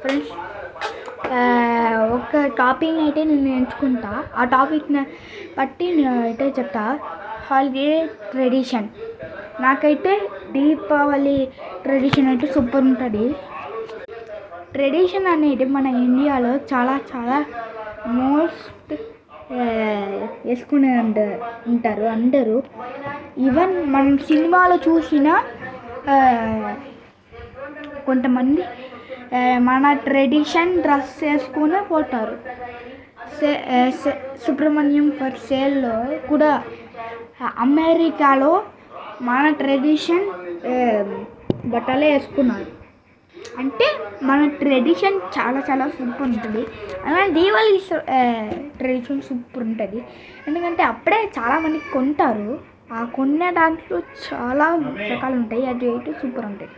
Friends, ఒక topic అయితే నేను ఎంచుకుంటా. ఆ టాపిక్ని బట్టి నేను అయితే చెప్తా. Holiday tradition. నాకైతే దీపావళి ట్రెడిషన్ అయితే సూపర్ ఉంటుంది. ట్రెడిషన్ అనేది మన ఇండియాలో చాలా చాలా మోస్ట్ వేసుకునే ఉంటారు అందరూ. ఈవెన్ మనం సినిమాలో చూసిన కొంతమంది మన ట్రెడిషన్ డ్రెస్ వేసుకునే పోతారు. సుబ్రహ్మణ్యం ఫర్ సేల్లో కూడా అమెరికాలో మన ట్రెడిషన్ బట్టలే వేసుకున్నారు. అంటే మన ట్రెడిషన్ చాలా చాలా సూపర్ ఉంటుంది. అలాగే దీపావళి ట్రెడిషన్ సూపర్ ఉంటుంది. ఎందుకంటే అప్పుడే చాలామంది కొంటారు. ఆ కొన్న దాంట్లో చాలా రకాలు ఉంటాయి. అది అయితే సూపర్ ఉంటాయి.